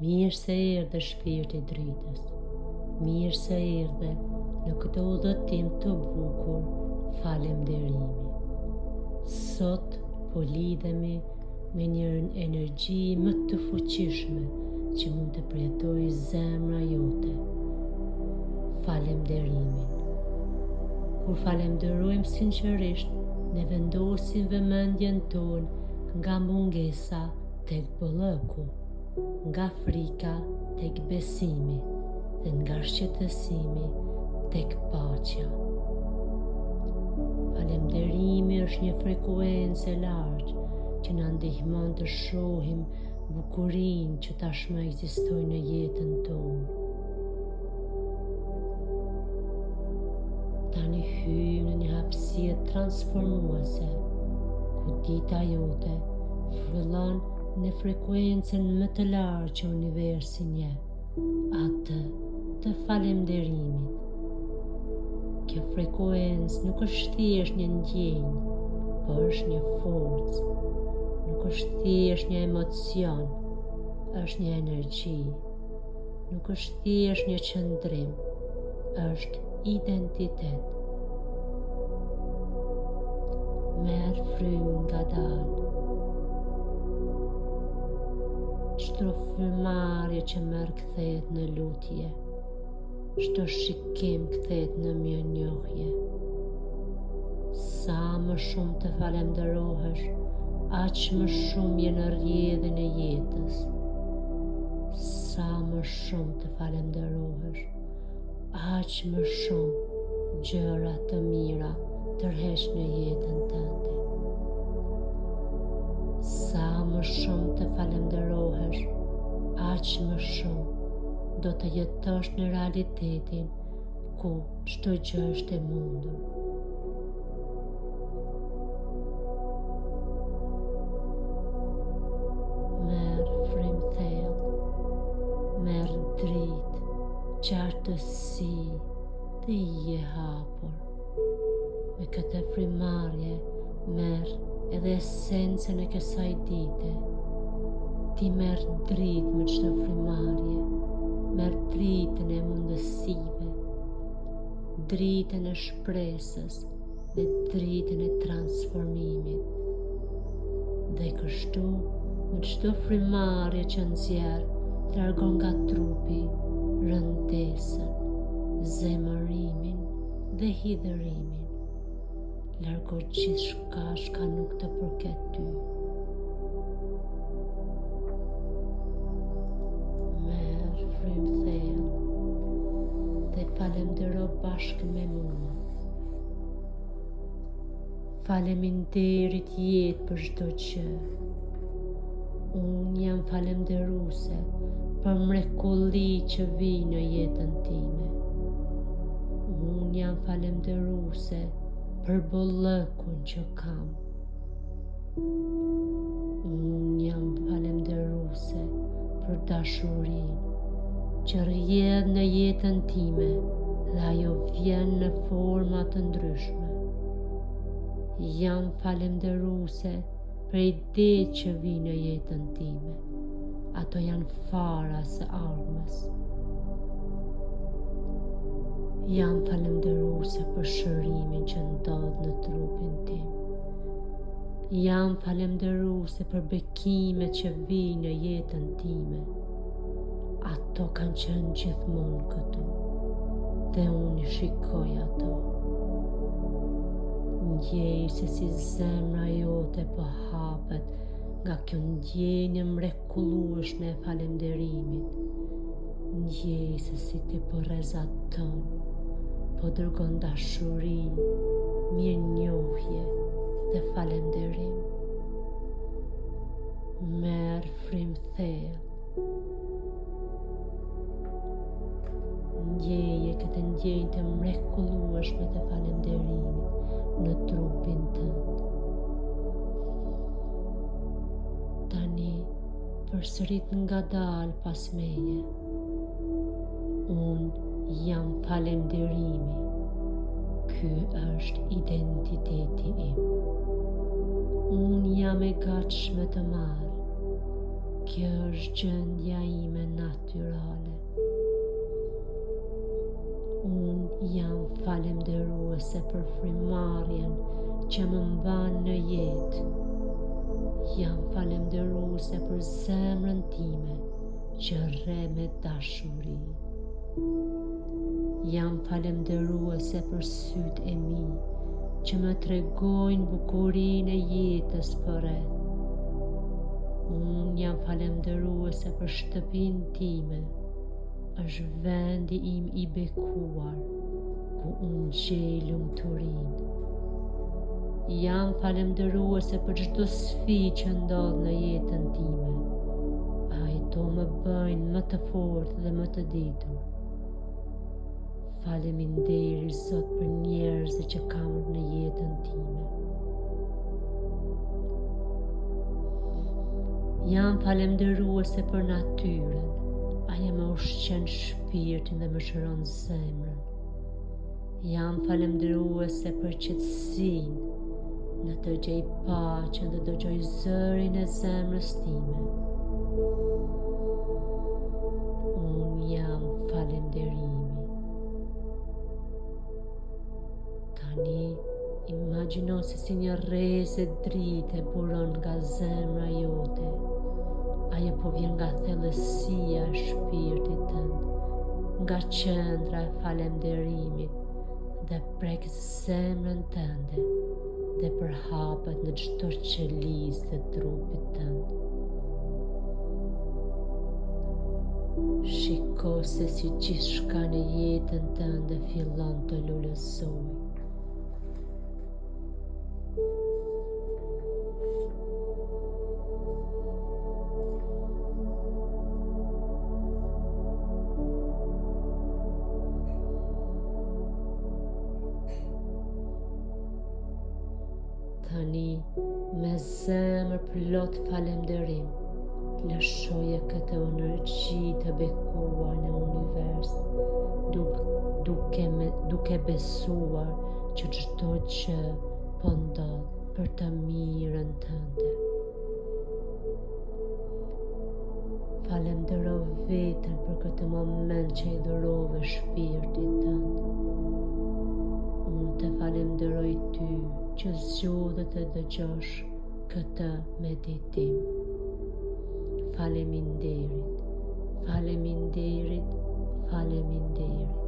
Mirë se erdhe shpirti i dritës. Mirë se erdhe në këtë udhëtim të bukur, falënderimi. Sot po lidhemi me një energji më të fuqishme që mund të përjetojë zemra jote. Falënderimin. Kur falënderojmë sinqerisht, ne vendosim vëmendjen tonë nga mungesa tek bollëku, nga frika tek besimi dhe nga shqetësimi tek paqja. Falënderimi është një frekuencë e lartë që na ndihmon të shohim bukurinë që tashmë ekzistojë në jetën tonë. Tani hyjmë në një hapësirë transformuese, ku dita jote fillon në frekuencën më të lartë që universi njeh, atë të falënderimit. Kjo frekuencë nuk është thjesht një ndjenjë, por është një forcë. Nuk është thjesht një emocion, është një energji. Nuk është thjesht një qëndrim, është identitet. Merë frymë ngadalë. Çdo frymarrje që merr kthehet në lutje. Çdo shikim kthehet në mirënjohje. Sa më shumë të falënderohesh, aq më shumë je në rrjedhën e jetës. Sa më shumë të falënderohesh, aq më shumë gjëra të mira tërheq në jetën tënde. Sa më shumë të falënderohesh, aq më shumë do të jetosh në realitetin ku çdo gjë është e mundur. Merë frymë thellë, merë dritë, qartësi dhe je hapur. Me këtë frymarrje merë edhe esencën e kësaj dite. Ti merë dritë me çdo frymarrje, merë dritën e mundësive, dritën e shpresës dhe dritën e transformimit. Dhe kështu, me çdo frymarrje që nxjerr, largon nga trupi rëndesën, zemërimin dhe hidhërimin. Largo gjithçka që nuk të përket ty. Merë frymë thellë dhe falëndero bashkë me mua. Faleminderit jetë për çdo gjë. Unë jam falënderuese për mrekulli që vijnë në jetën time. Unë jam falënderuese për bollëkun që kam. Unë jam falënderuese për dashurinë që rrjedh në jetën time dhe ajo vjen në forma të ndryshme. Jam falënderuese për idetë që vijnë në jetën time. Ato janë fara së ardhmës. Jam falënderuese për shërimin që ndodh në trupin tim. Jam falënderuese për bekimet që vijnë në jetën time. Ato kanë qenë gjithmonë këtu dhe unë i shikoj ato. Ndjej se si zemra jote po hapet nga kjo ndjenjë mrekullueshme e falënderimit. Ndjej se si ti po rrezaton, po dërgon dashuri, mirënjohje dhe falënderim. Merë frymë thellë. Ndjeje këtë ndjenjë të mrekullueshme të falënderimit në trupin tënd. Tani përsërit ngadalë pas meje. Unë jam falënderimi. Ky është identiteti im. Unë jam e gatshme të marr. Kjo është gjendja ime natyrale. Unë jam falemnderuese për frymëmarrjen që më mban në jetë. Jam falemnderuese për zemrën time që rre me dashuri. Jam falemnderuese për sytë e mi që më tregojnë bukurinë e jetës përreth. Unë jam falemnderuese për shtëpinë time, është vendi im i bekuar, ku unë gjej lumturinë. Jam falemnderuese për çdo sfidë që ndodh në jetën time. Ato më bëjnë më të fortë dhe më të ditur. Faleminderit Zot për njerëzit që kam në jetën time. Jam falemnderuese për natyrën. Ajo më ushqen shpirtin dhe më shëron zemrën. Jam falemnderuese për qetësinë. Në të gjej paqen dhe dëgjoj zërin e zemrës time. Unë jam falemnderimi. Tani imagjino se si një rrezë drite buron nga zemra jote. Ajo po vjen nga thellësia e shpirtit tënd, nga qendra e falemnderimit dhe prek zemrën tënde dhe përhapet në çdo qelizë të trupit tënd. Shiko se si gjithçka në jetën tënde fillon të lullëzojë. Tani, me zemër plot falemnderim, lëshoje këtë energji të bekuar në univers, duke besuar që çdo gjë po ndodh për të mirën tënde. Falemndero veten për këtë moment që i dhurove shpirtit tënd. Unë të falemnderoj ty që zgjodhe të dëgjosh këtë meditim. Faleminderit, faleminderit, faleminderit.